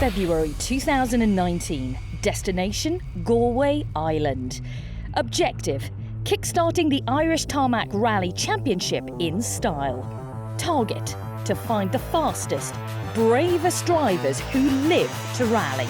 February 2019. Destination, Galway, Ireland. Objective, kickstarting the Irish Tarmac Rally Championship in style. Target, to find the fastest, bravest drivers who live to rally.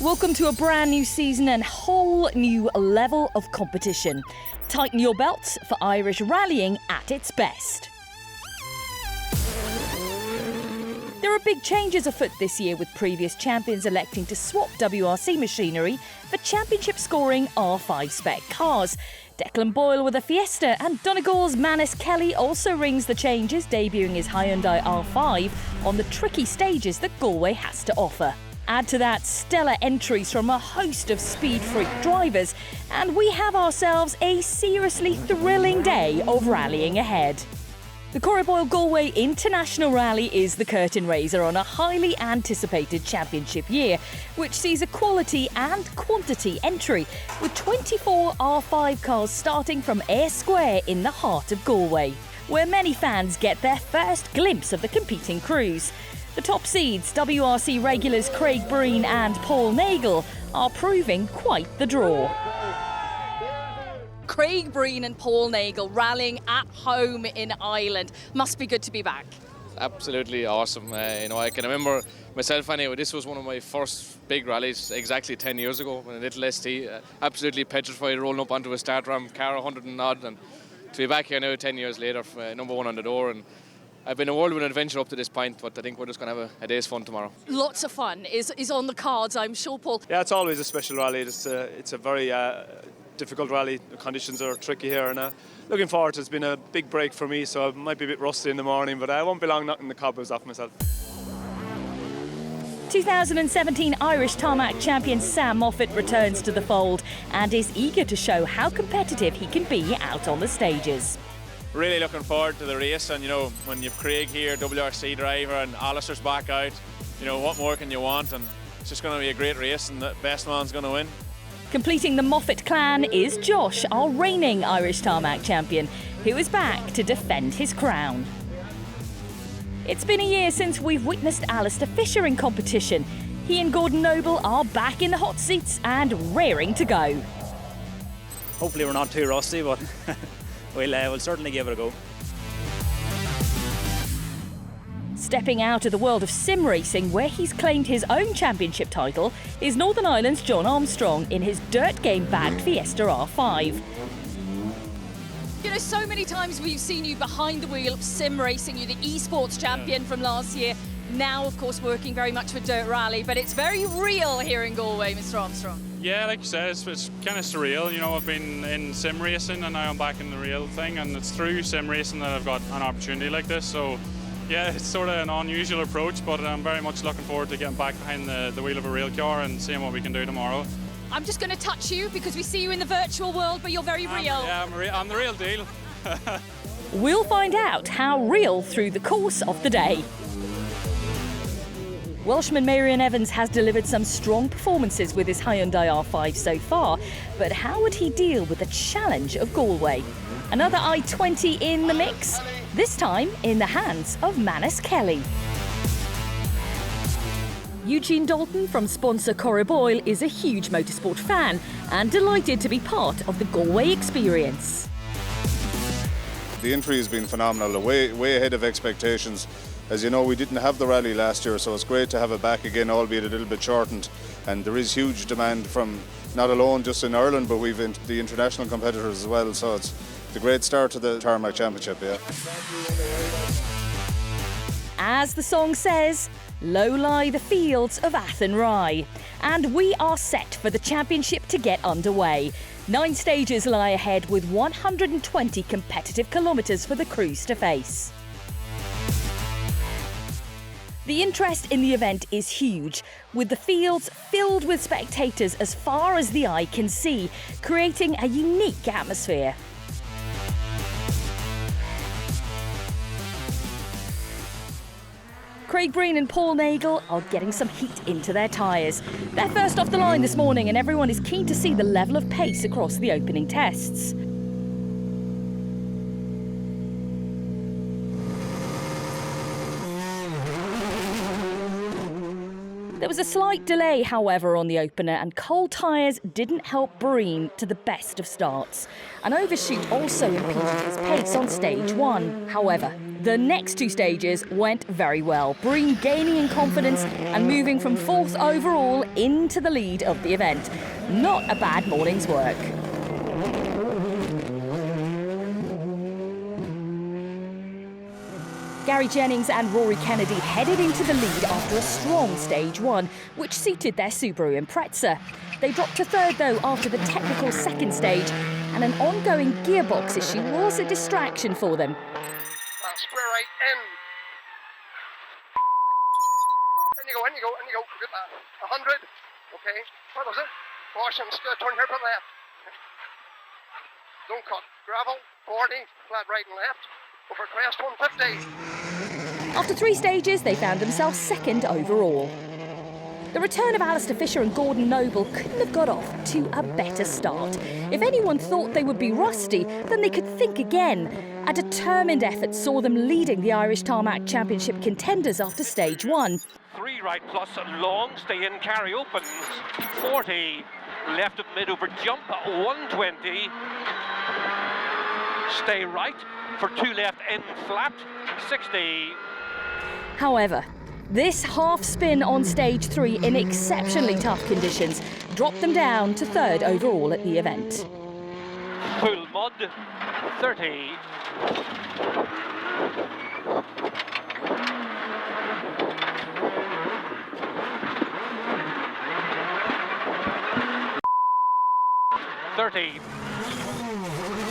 Welcome to a brand new season and whole new level of competition. Tighten your belts for Irish rallying at its best. There are big changes afoot this year, with previous champions electing to swap WRC machinery for championship scoring R5 spec cars. Declan Boyle with a Fiesta, and Donegal's Manus Kelly also rings the changes, debuting his Hyundai R5 on the tricky stages that Galway has to offer. Add to that stellar entries from a host of speed freak drivers, and we have ourselves a seriously thrilling day of rallying ahead. The Corriboyle Galway International Rally is the curtain raiser on a highly anticipated championship year, which sees a quality and quantity entry, with 24 R5 cars starting from Ayr Square in the heart of Galway, where many fans get their first glimpse of the competing crews. The top seeds, WRC regulars Craig Breen and Paul Nagle, are proving quite the draw. Craig Breen and Paul Nagle rallying at home in Ireland. Must be good to be back. Absolutely awesome. I can remember myself anyway, this was one of my first big rallies exactly 10 years ago when a little ST, absolutely petrified, rolling up onto a start ramp, car 100 and odd, and to be back here now 10 years later, number one on the door. And I've been a whirlwind adventure up to this point, but I think we're just going to have a day's fun tomorrow. Lots of fun is on the cards, I'm sure, Paul. Yeah, it's always a special rally. It's a very difficult rally. The conditions are tricky here, and looking forward to it. It's been a big break for me, so I might be a bit rusty in the morning, but I won't be long knocking the cobwebs off myself. 2017 Irish Tarmac champion Sam Moffat returns to the fold and is eager to show how competitive he can be out on the stages. Really looking forward to the race, and when you've Craig here, WRC driver, and Alistair's back out, what more can you want? And it's just going to be a great race, and the best man's going to win. Completing the Moffat clan is Josh, our reigning Irish Tarmac champion, who is back to defend his crown. It's been a year since we've witnessed Alistair Fisher in competition. He and Gordon Noble are back in the hot seats and raring to go. Hopefully we're not too rusty, but we'll certainly give it a go. Stepping out of the world of sim racing, where he's claimed his own championship title, is Northern Ireland's John Armstrong in his dirt game-bagged Fiesta R5. So many times we've seen you behind the wheel of sim racing. You're the esports champion from last year. Now, of course, working very much for Dirt Rally, but it's very real here in Galway, Mr. Armstrong. Yeah, like you said, it's kind of surreal. I've been in sim racing and now I'm back in the real thing, and it's through sim racing that I've got an opportunity like this. So, yeah, it's sort of an unusual approach, but I'm very much looking forward to getting back behind the wheel of a real car and seeing what we can do tomorrow. I'm just going to touch you because we see you in the virtual world, but you're very real. Yeah, I'm the real deal. We'll find out how real through the course of the day. Welshman Marion Evans has delivered some strong performances with his Hyundai R5 so far, but how would he deal with the challenge of Galway? Another I-20 in the mix, this time in the hands of Manus Kelly. Eugene Dalton from sponsor Corriboyle is a huge motorsport fan and delighted to be part of the Galway experience. The entry has been phenomenal, way ahead of expectations. As you know, we didn't have the rally last year, so it's great to have it back again, albeit a little bit shortened. And there is huge demand from not alone just in Ireland, but we've the international competitors as well. So it's a great start to the Tarmac Championship, yeah. As the song says, low lie the fields of Athenry. And we are set for the championship to get underway. 9 stages lie ahead with 120 competitive kilometres for the crews to face. The interest in the event is huge, with the fields filled with spectators as far as the eye can see, creating a unique atmosphere. Craig Breen and Paul Nagel are getting some heat into their tyres. They're first off the line this morning and everyone is keen to see the level of pace across the opening tests. There was a slight delay, however, on the opener, and cold tyres didn't help Breen to the best of starts. An overshoot also impeded his pace on stage 1. However, the next 2 stages went very well. Breen gaining in confidence and moving from 4th overall into the lead of the event. Not a bad morning's work. Gary Jennings and Rory Kennedy headed into the lead after a strong stage 1, which suited their Subaru Impreza. They dropped to 3rd though after the technical 2nd stage, and an ongoing gearbox issue was a distraction for them. Square right in. In you go. Good man. 100. Okay. What was it? Caution. Turn here to the left. Don't cut. Gravel. 40. Flat right and left. Over crest 150. After 3 stages, they found themselves 2nd overall. The return of Alistair Fisher and Gordon Noble couldn't have got off to a better start. If anyone thought they would be rusty, then they could think again. A determined effort saw them leading the Irish Tarmac Championship contenders after stage 1. 3 right plus long, stay in, carry opens. 40, left of mid over jump, 120. Stay right for 2 left in flat, 60. However, this half spin on stage 3 in exceptionally tough conditions dropped them down to 3rd overall at the event. Full mud, 30.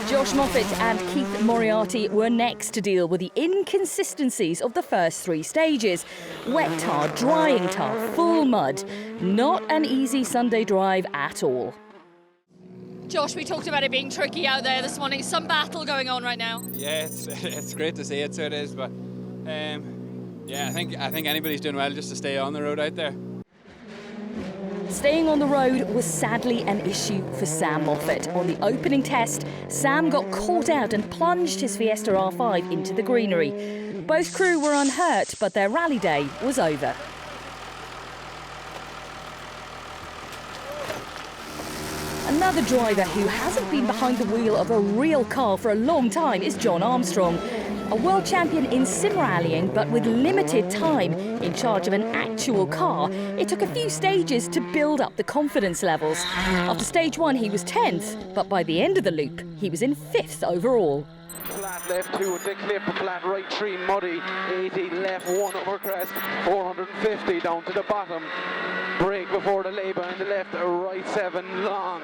Josh Moffat and Keith Moriarty were next to deal with the inconsistencies of the first 3 stages. Wet tar, drying tar, full mud. Not an easy Sunday drive at all. Josh, we talked about it being tricky out there this morning. Some battle going on right now. Yeah, it's great to see it, so it is. But yeah, I think anybody's doing well just to stay on the road out there. Staying on the road was sadly an issue for Sam Moffat. On the opening test, Sam got caught out and plunged his Fiesta R5 into the greenery. Both crew were unhurt, but their rally day was over. Another driver who hasn't been behind the wheel of a real car for a long time is John Armstrong. A world champion in sim rallying, but with limited time in charge of an actual car, it took a few stages to build up the confidence levels. After stage 1, he was 10th, but by the end of the loop, he was in 5th overall. Flat left 2 with the clip, flat right 3 muddy, 80 left 1 over crest, 450 down to the bottom. Brake before the lay behind the left, a right 7 long.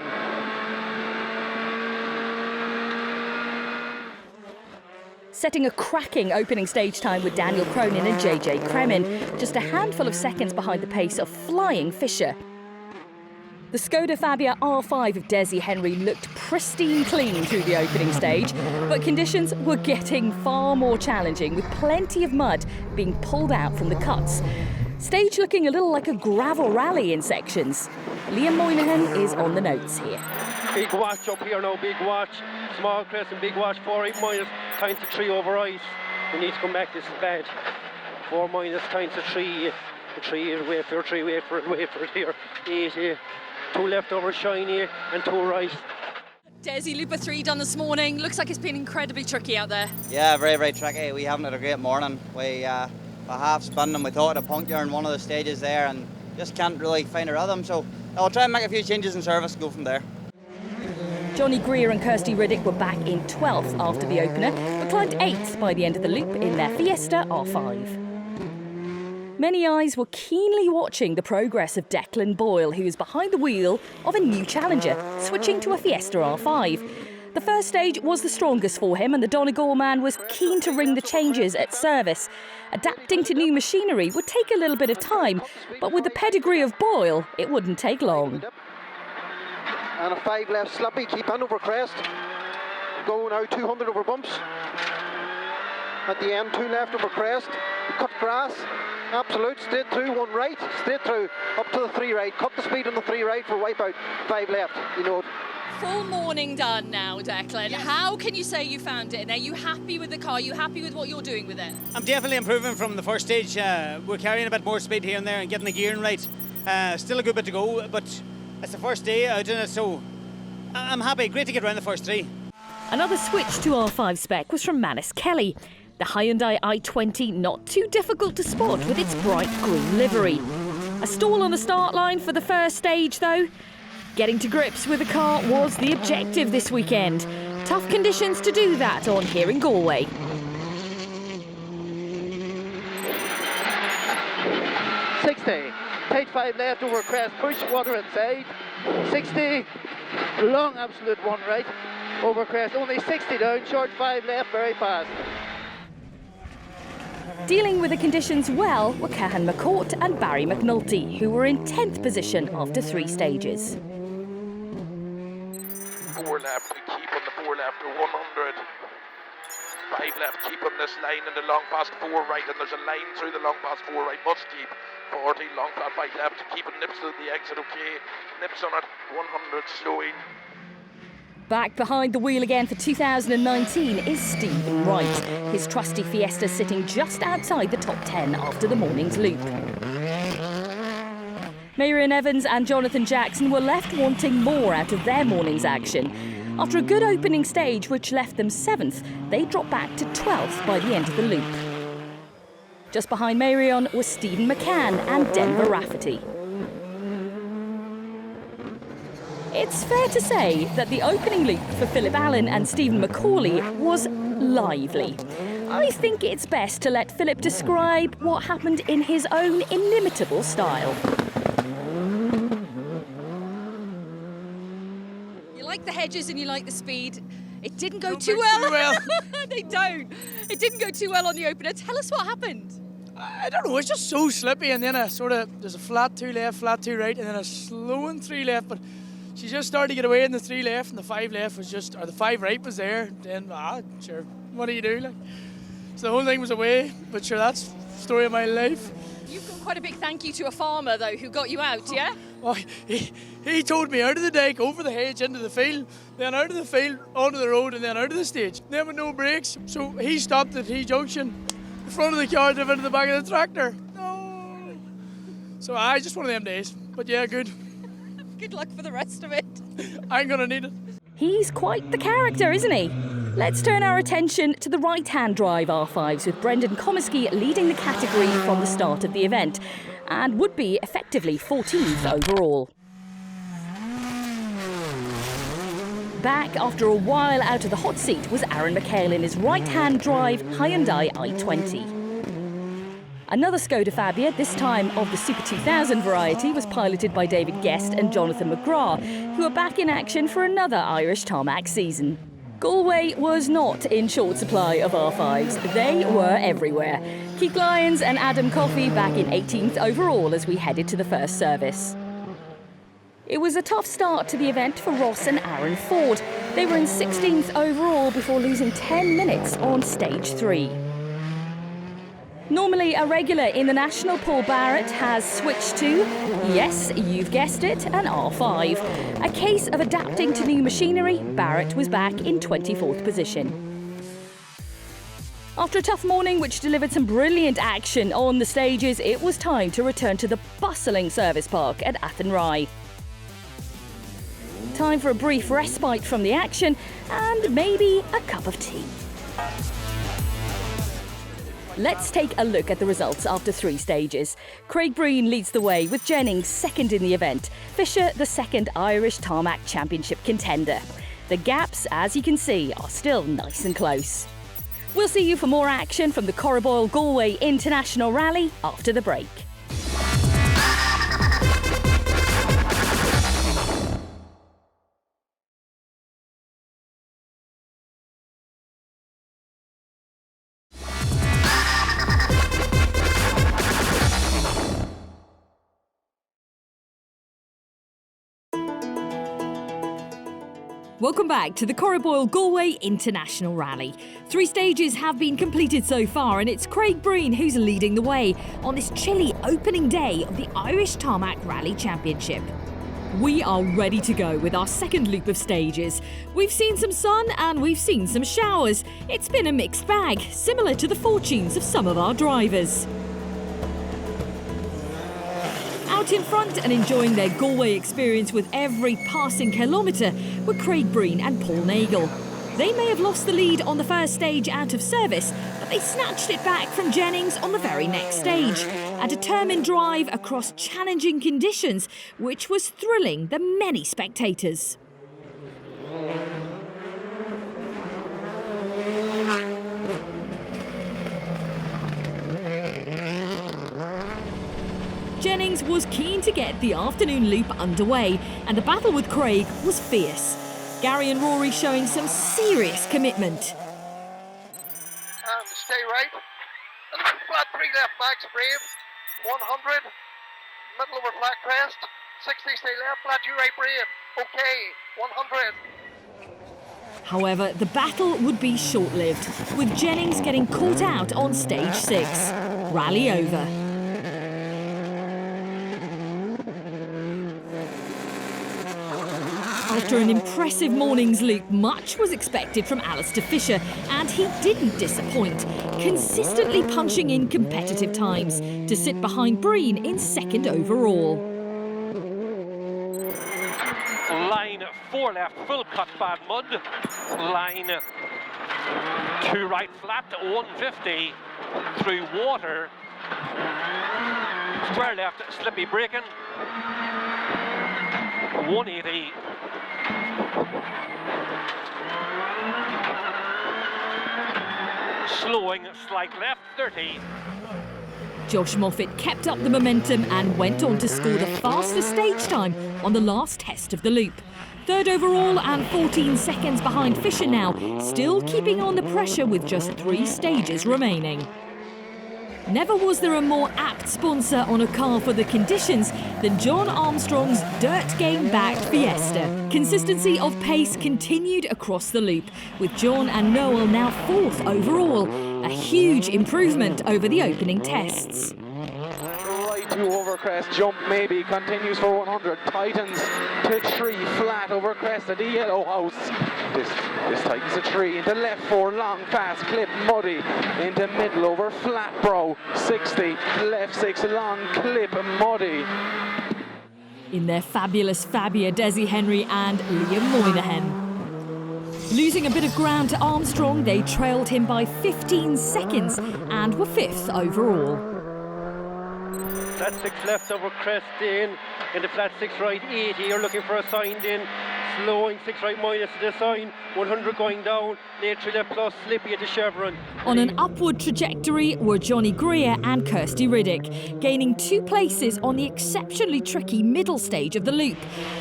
Setting a cracking opening stage time with Daniel Cronin and JJ Kremin, just a handful of seconds behind the pace of flying Fisher. The Skoda Fabia R5 of Desi Henry looked pristine clean through the opening stage, but conditions were getting far more challenging, with plenty of mud being pulled out from the cuts. Stage looking a little like a gravel rally in sections. Liam Moynihan is on the notes here. Big watch up here now, big watch. Small crest and big watch, 4 8 minus, time to 3 over ice. We need to come back, this is bad. 4 minus, time to 3. 3, wait for it here. 8, 2 left over shiny and 2 right. Desi, Loop of 3 done this morning. Looks like it's been incredibly tricky out there. Yeah, very, very tricky. We haven't had a great morning. We half spun and we thought of puncture in one of the stages there and just can't really find a rhythm. So I'll try and make a few changes in service and go from there. Johnny Greer and Kirsty Riddick were back in 12th after the opener, but climbed 8th by the end of the loop in their Fiesta R5. Many eyes were keenly watching the progress of Declan Boyle, who is behind the wheel of a new challenger, switching to a Fiesta R5. The first stage was the strongest for him, and the Donegal man was keen to ring the changes at service. Adapting to new machinery would take a little bit of time, but with the pedigree of Boyle, it wouldn't take long. And a 5 left sloppy, keep on over crest. Going out 200 over bumps. At the end, 2 left over crest. Cut grass. absolute, straight through, 1 right, straight through, up to the 3 right, cut the speed on the 3 right for wipeout, 5 left, you know. Full morning done now, Declan. Yes. How can you say you found it? And are you happy with the car? Are you happy with what you're doing with it? I'm definitely improving from the first stage. We're carrying a bit more speed here and there and getting the gearing right. Still a good bit to go, but it's the first day out in it, so I'm happy. Great to get around the first 3. Another switch to R5 spec was from Manus Kelly. The Hyundai i20 not too difficult to spot with its bright green livery. A stall on the start line for the first stage though. Getting to grips with the car was the objective this weekend. Tough conditions to do that on here in Galway. Tight 5 left over crest, push water inside. 60, long absolute 1 right, over crest, only 60 down, short 5 left, very fast. Dealing with the conditions well were Cahan McCourt and Barry McNulty, who were in 10th position after 3 stages. 4 left, we keep on the 4 left to 100. 5 left, keep on this line in the long past 4 right, and there's a line through the long past 4 right, must keep. 40, long flat 5 left, keep it, nips to the exit, okay. Nips on it, 100, slowing. Back behind the wheel again for 2019 is Stephen Wright. His trusty Fiesta sitting just outside the top 10 after the morning's loop. Marion Evans and Jonathan Jackson were left wanting more out of their morning's action. After a good opening stage which left them 7th, they dropped back to 12th by the end of the loop. Just behind Marion was Stephen McCann and Denver Rafferty. It's fair to say that the opening loop for Philip Allen and Stephen McCauley was lively. I think it's best to let Philip describe what happened in his own inimitable style. You like the hedges and you like the speed. It didn't go too well. They don't. It didn't go too well on the opener. Tell us what happened. I don't know, it's just so slippy, and then there's a flat 2 left, flat 2 right, and then a slowing 3 left, but she just started to get away in the 3 left, and the 5 left was just, or the 5 right was there, then, sure, what do you do, like? So the whole thing was away, but sure, that's the story of my life. You've got quite a big thank you to a farmer, though, who got you out, yeah? Oh, he told me out of the deck, over the hedge, into the field, then out of the field, onto the road, and then out of the stage. Then with no brakes, so he stopped at T junction. The front of the car drove into the back of the tractor. No. So just one of them days. But yeah, good. Good luck for the rest of it. I ain't gonna need it. He's quite the character, isn't he? Let's turn our attention to the right-hand drive R5s with Brendan Comiskey leading the category from the start of the event and would be effectively 14th overall. Back after a while out of the hot seat was Aaron McHale in his right-hand drive Hyundai i20. Another Skoda Fabia, this time of the Super 2000 variety, was piloted by David Guest and Jonathan McGrath, who are back in action for another Irish Tarmac season. Galway was not in short supply of R5s. They were everywhere. Keith Lyons and Adam Coffey back in 18th overall as we headed to the first service. It was a tough start to the event for Ross and Aaron Ford. They were in 16th overall before losing 10 minutes on stage 3. Normally a regular in the National, Paul Barrett has switched to, yes, you've guessed it, an R5. A case of adapting to new machinery, Barrett was back in 24th position. After a tough morning which delivered some brilliant action on the stages, it was time to return to the bustling service park at Athenry. Time for a brief respite from the action and maybe a cup of tea. Let's take a look at the results after 3 stages. Craig Breen leads the way with Jennings second in the event. Fisher the second Irish Tarmac Championship contender. The gaps, as you can see, are still nice and close. We'll see you for more action from the Corriboyle Galway International Rally after the break. Welcome back to the Corriboyle Galway International Rally. 3 stages have been completed so far, and it's Craig Breen who's leading the way on this chilly opening day of the Irish Tarmac Rally Championship. We are ready to go with our second loop of stages. We've seen some sun and we've seen some showers. It's been a mixed bag, similar to the fortunes of some of our drivers. Out in front and enjoying their Galway experience with every passing kilometre were Craig Breen and Paul Nagle. They may have lost the lead on the first stage out of service, but they snatched it back from Jennings on the very next stage. A determined drive across challenging conditions, which was thrilling the many spectators. Jennings was keen to get the afternoon loop underway, and the battle with Craig was fierce. Gary and Rory showing some serious commitment. And stay right. And flat 3 left, Max Brave. 100. Middle over flat crest. 60, stay left, flat 2 right, Brave. Okay, 100. However, the battle would be short-lived, with Jennings getting caught out on stage 6. Rally over. After an impressive morning's loop, much was expected from Alistair Fisher, and he didn't disappoint, consistently punching in competitive times to sit behind Breen in second overall. Line 4 left, full cut bad mud. Line 2 right flat, 150 through water. Square left, slippy braking. 180. Slowing, slight left, 30. Josh Moffat kept up the momentum and went on to score the fastest stage time on the last test of the loop. Third overall and 14 seconds behind Fisher now, still keeping on the pressure with just 3 stages remaining. Never was there a more apt sponsor on a car for the conditions than John Armstrong's dirt game-backed Fiesta. Consistency of pace continued across the loop, with John and Noel now 4th overall, a huge improvement over the opening tests. Right 2 over crest, jump maybe, continues for 100, tightens to 3, flat over crest at the yellow house. This tightens to 3, into left 4, long, fast, clip, muddy, into middle over flat brow, 60, left 6, long, clip, muddy. In their fabulous Fabia, Desi Henry and Liam Moynihan. Losing a bit of ground to Armstrong, they trailed him by 15 seconds and were 5th overall. Flat 6 left over crest in, into flat 6 right 80, you're looking for a sign in. Slowing 6 right minus to the sign, 100 going down, late 3 left plus, slippy at the chevron. On an upward trajectory were Johnny Greer and Kirsty Riddick, gaining 2 places on the exceptionally tricky middle stage of the loop.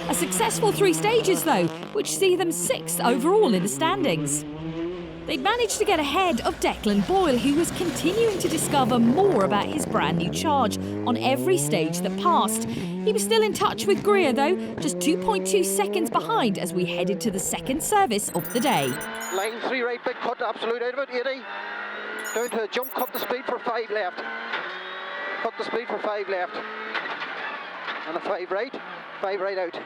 A successful 3 stages though, which see them 6th overall in the standings. They'd managed to get ahead of Declan Boyle, who was continuing to discover more about his brand new charge on every stage that passed. He was still in touch with Greer though, just 2.2 seconds behind as we headed to the second service of the day. Line 3 right, big cut, absolute out of it, 80. Down to a jump, cut the speed for 5 left. Cut the speed for 5 left. And a 5 right out.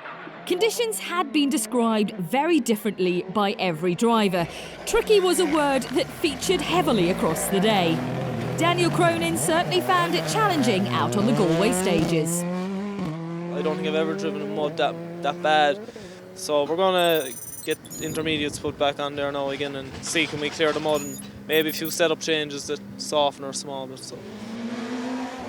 Conditions had been described very differently by every driver. Tricky was a word that featured heavily across the day. Daniel Cronin certainly found it challenging out on the Galway stages. I don't think I've ever driven in mud that bad. So we're going to get intermediates put back on there now again and see can we clear the mud and maybe a few setup changes that soften or small bit. So.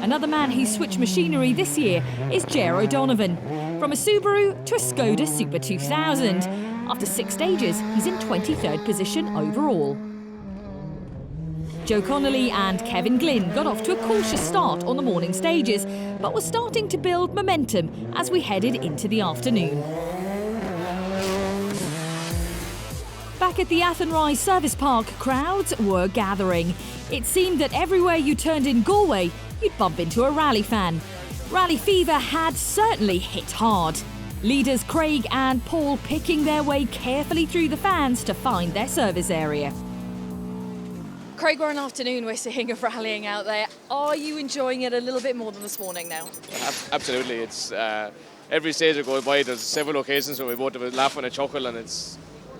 Another man who switched machinery this year is Ger O'Donovan. From a Subaru to a Skoda Super 2000. After 6 stages, he's in 23rd position overall. Joe Connolly and Kevin Glynn got off to a cautious start on the morning stages, but were starting to build momentum as we headed into the afternoon. Back at the Athenry Service Park, crowds were gathering. It seemed that everywhere you turned in Galway, you'd bump into a rally fan. Rally fever had certainly hit hard. Leaders Craig and Paul picking their way carefully through the fans to find their service area. Craig, we're an afternoon we're seeing of rallying out there. Are you enjoying it a little bit more than this morning now? Absolutely. It's every stage I go by, there's several occasions where we both have a laugh and a chuckle, and it's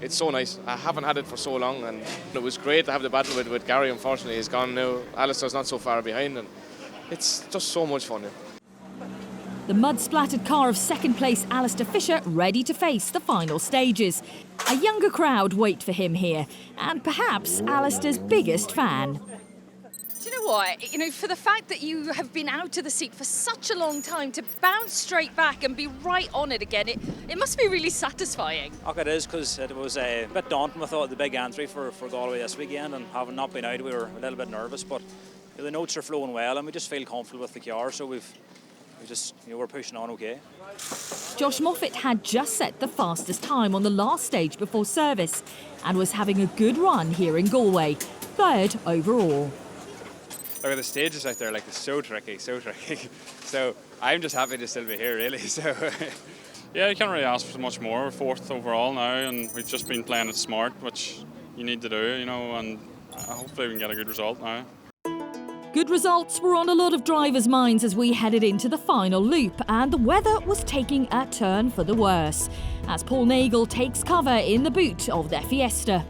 so nice. I haven't had it for so long, and it was great to have the battle with Gary. Unfortunately, he's gone now. Alistair's not so far behind, and it's just so much fun. The mud-splattered car of second place Alistair Fisher ready to face the final stages. A younger crowd wait for him here, and perhaps Alistair's biggest fan. Do you know what? You know, for the fact that you have been out of the seat for such a long time, to bounce straight back and be right on it again, it must be really satisfying. It is, because it was a bit daunting. I thought the big entry for Galway this weekend, and having not been out, we were a little bit nervous, but the notes are flowing well, and we just feel comfortable with the car, so we're pushing on okay. Josh Moffat had just set the fastest time on the last stage before service and was having a good run here in Galway, third overall. Look at the stages out there, it's so tricky. So I'm just happy to still be here, really. So yeah, you can't really ask for much more. We're fourth overall now, and we've just been playing it smart, which you need to do, and hopefully we can get a good result now. Good results were on a lot of drivers' minds as we headed into the final loop, and the weather was taking a turn for the worse as Paul Nagle takes cover in the boot of their Fiesta.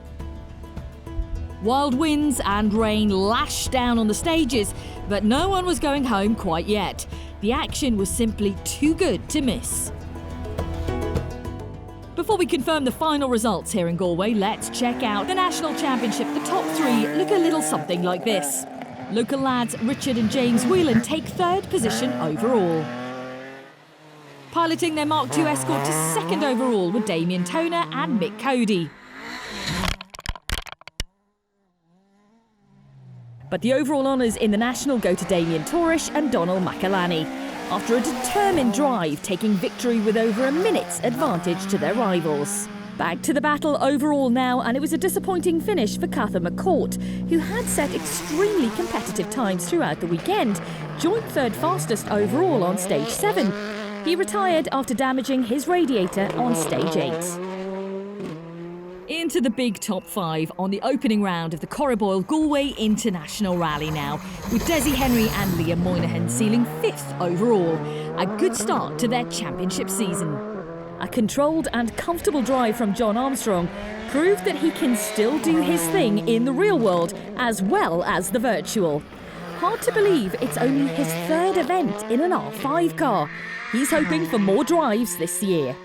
Wild winds and rain lashed down on the stages, but no one was going home quite yet. The action was simply too good to miss. Before we confirm the final results here in Galway, let's check out the National Championship. The top three look a little something like this. Local lads Richard and James Whelan take third position overall. Piloting their Mark II Escort to second overall were Damien Toner and Mick Cody. But the overall honours in the National go to Damien Torish and Donald McAlany, after a determined drive taking victory with over a minute's advantage to their rivals. Back to the battle overall now, and it was a disappointing finish for Cather McCourt, who had set extremely competitive times throughout the weekend, joint third fastest overall on stage 7. He retired after damaging his radiator on stage 8. Into the big top 5 on the opening round of the Corriboyle Galway International Rally now, with Desi Henry and Liam Moynihan sealing 5th overall. A good start to their championship season. A controlled and comfortable drive from John Armstrong proved that he can still do his thing in the real world as well as the virtual. Hard to believe it's only his third event in an R5 car. He's hoping for more drives this year.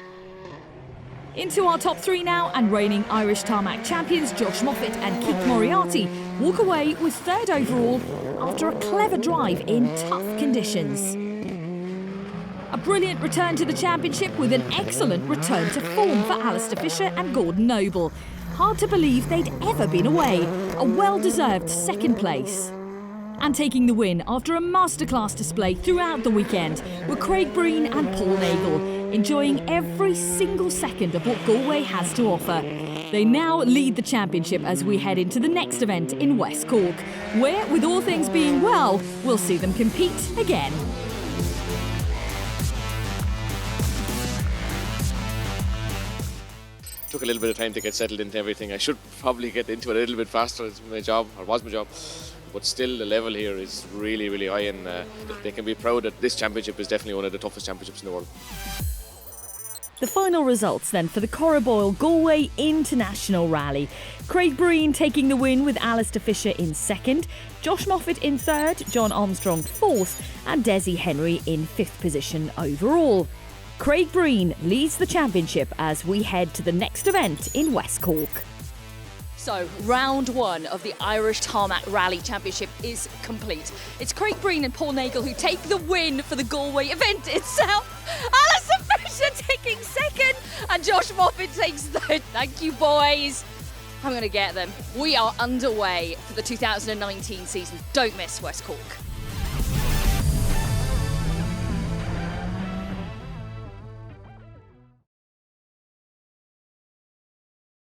Into our top 3 now, and reigning Irish Tarmac champions Josh Moffat and Keith Moriarty walk away with third overall after a clever drive in tough conditions. A brilliant return to the championship with an excellent return to form for Alistair Fisher and Gordon Noble. Hard to believe they'd ever been away. A well-deserved second place. And taking the win after a masterclass display throughout the weekend were Craig Breen and Paul Nagle, enjoying every single second of what Galway has to offer. They now lead the championship as we head into the next event in West Cork, where, with all things being well, we'll see them compete again. Took a little bit of time to get settled into everything. I should probably get into it a little bit faster. It's my job, or was my job. But still, the level here is really, really high, and they can be proud that this championship is definitely one of the toughest championships in the world. The final results then for the Corriboyle Galway International Rally. Craig Breen taking the win with Alistair Fisher in second, Josh Moffat in third, John Armstrong fourth, and Desi Henry in 5th position overall. Craig Breen leads the championship as we head to the next event in West Cork. So, round 1 of the Irish Tarmac Rally Championship is complete. It's Craig Breen and Paul Nagle who take the win for the Galway event itself. Alistair Fisher taking second and Josh Moffat takes third. Thank you, boys. I'm going to get them. We are underway for the 2019 season. Don't miss West Cork.